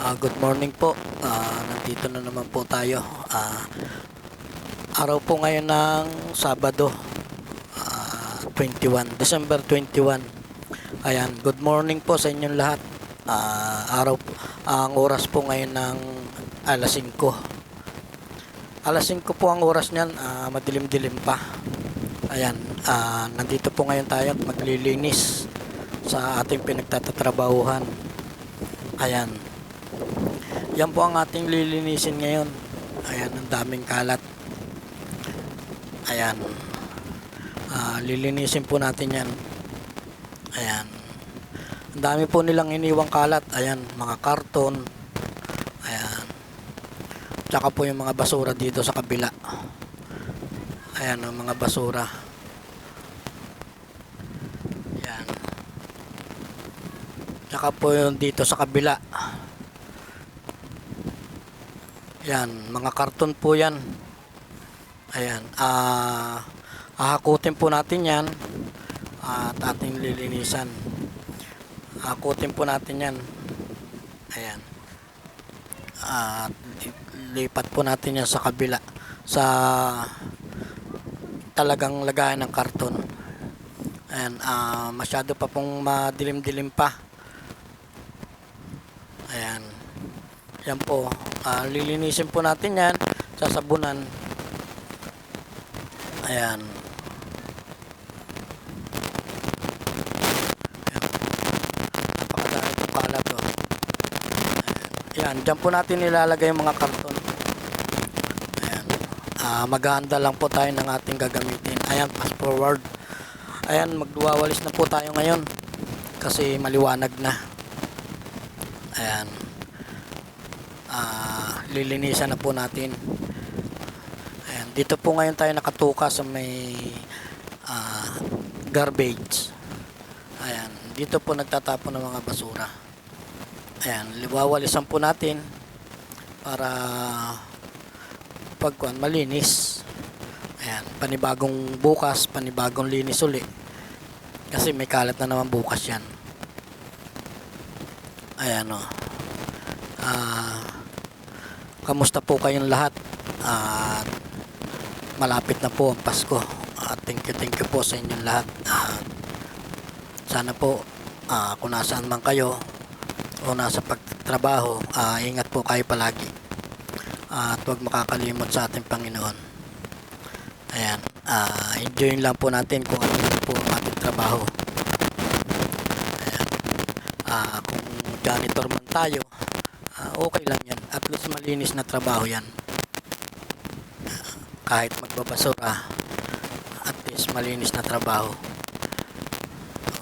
Good morning po. Nandito na naman po tayo. Araw po ngayon ng Sabado, 21, December 21. Ayan, good morning po sa inyong lahat. Ang oras po ngayon ng alas 5. Alas 5 po ang oras niyan, madilim-dilim pa. Ayan, nandito po ngayon tayo at maglilinis sa ating pinagtatatrabahuhan. Ayan. Yan po ang ating lilinisin ngayon. Ayan, ang daming kalat. Ayan. Lilinisin po natin yan. Ayan. Ang dami po nilang iniwang kalat. Ayan, mga karton. Ayan. Tsaka po yung mga basura dito sa kabila. Ayan, ang mga basura. Ayan. Tsaka po yung dito sa kabila. Yan, mga karton po yan. Ayan, hahakutin po natin yan at ating lilinisan. Hahakutin po natin yan. Ayan. At lipat po natin yan sa kabila, sa talagang lagayan ng karton. Ayan, masyado pa pong madilim-dilim pa. Ayan. Yan po, lilinisin po natin yan, sasabunan. Ayan. Napakadami itong kalat o. Ayan, dyan po natin nilalagay yung mga karton. Ayan. Maghahanda lang po tayo ng ating gagamitin. Ayan, fast forward. Ayan, magwawalis na po tayo ngayon kasi maliwanag na. Ayan. Lilinisan na po natin. Ayan, dito po ngayon tayo nakatuka sa may garbage. Ayan, dito po nagtatapon ng mga basura. Ayan, liwawalisan po natin para pagkuan malinis. Ayan, panibagong bukas, panibagong linis uli. Kasi may kalat na naman bukas yan. Ayan o. Kamusta po kayong lahat? Malapit na po ang Pasko. Thank you po sa inyong lahat. Sana po kung nasaan man kayo o nasa pagtrabaho, ingat po kayo palagi. At huwag makakalimot sa ating Panginoon. Ayan, enjoy lang po natin kung ano po ang ating trabaho. Ayan, kung janitor man tayo, okay lang yan. At least malinis na trabaho yan. Kahit magbabasura, at least malinis na trabaho.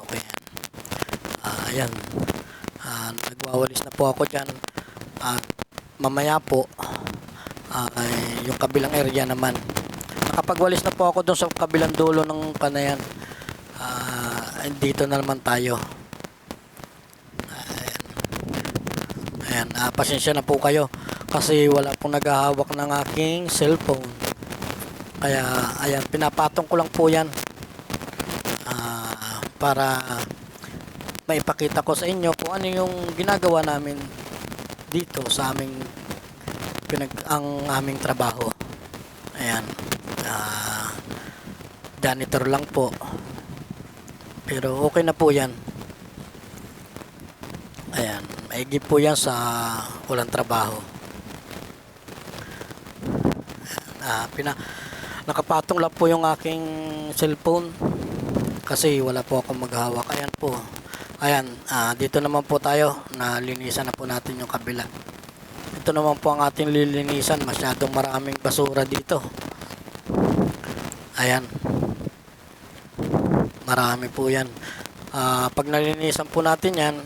Okay yan. Ayan. Nagwawalis na po ako dyan. At mamaya po, yung kabilang area naman. Nakapagwalis na po ako dun sa kabilang dulo ng kanayan. Dito na naman tayo. Ayan, pasensya na po kayo kasi wala pong naghahawak ng aking cellphone. Kaya, ayan, pinapatong ko lang po yan para maipakita ko sa inyo kung ano yung ginagawa namin dito sa aming trabaho. Ayan, janitor lang po. Pero okay na po yan. Ayan, maigi po yan sa walang trabaho. Nakapatong lang po yung aking cellphone kasi wala po akong maghawak. Ayan po. Ayan, dito naman po tayo. Nalinisan na po natin yung kabila. Ito naman po ang ating lilinisan. Masyadong maraming basura dito. Ayan. Marami po yan. Pag nalinisan po natin yan,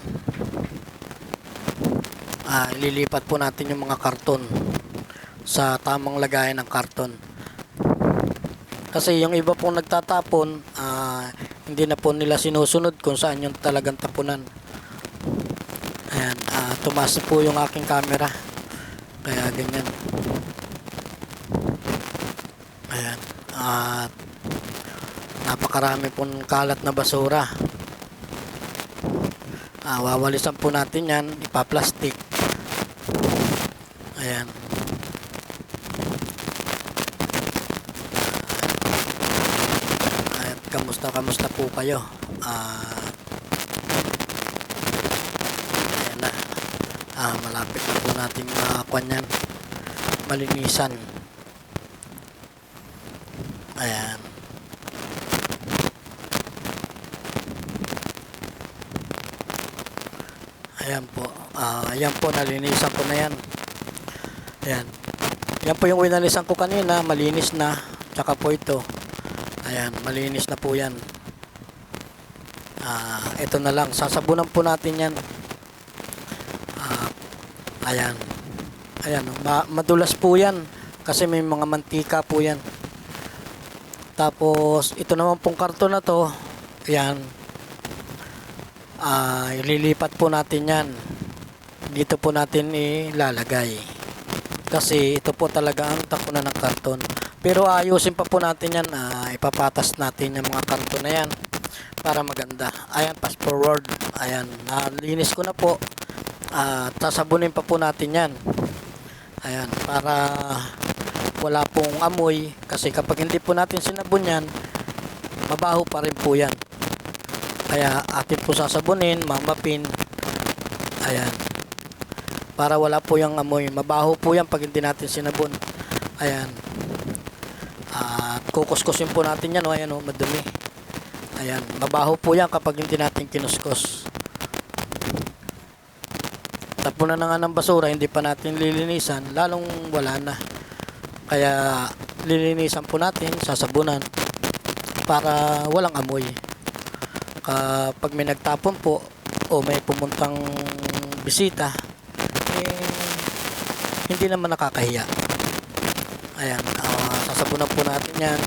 ililipat po natin yung mga karton sa tamang lagayan ng karton. Kasi yung iba pong nagtatapon, hindi na po nila sinusunod kung saan yung talagang tapunan. Ayan, tumaas po yung aking camera. Kaya ganyan. Ayan, napakarami pong kalat na basura. Wawalisan po natin yan, ipaplastic Ayan. At kamusta po kayo? Ayan na. Malapit na po natin makakuha yan. Malinisan. Ayan. Ayan po. Ayan po, nalinisan ko na yan. Ayan. Yan po yung winalisan ko kanina. Malinis na. Tsaka po ito. Ayan, malinis na po yan. Ito na lang. Sasabunan po natin yan. Ayan. Ayan. Madulas po yan. Kasi may mga mantika po yan. Tapos, ito naman pong karton na to. Ayan. Ililipat po natin yan. Dito po natin ilalagay. Kasi ito po talaga ang takunan ng karton. Pero ayusin pa po natin yan. Ipapatas natin yung mga karton na yan para maganda. Ayan, fast forward. Ayan, nalinis ko na po. Sasabunin pa po natin yan. Ayan, para wala pong amoy. Kasi kapag hindi po natin sinabon yan, mabaho pa rin po yan. Kaya atin po sasabunin, mamapin. Ayan. Para wala po yung amoy. Mabaho po yan pag hindi natin sinabon. Ayan. At kukuskusin po natin yan. Ayan o, madumi. Ayan. Mabaho po yan kapag hindi natin kinuskus. Tapunan na nga ng basura, hindi pa natin lilinisan, lalong wala na. Kaya lilinisan po natin, sasabunan para walang amoy. Kapag may nagtapon po o may pumuntang bisita, hindi naman nakakahiya. Ayan, sasabunan po natin yan.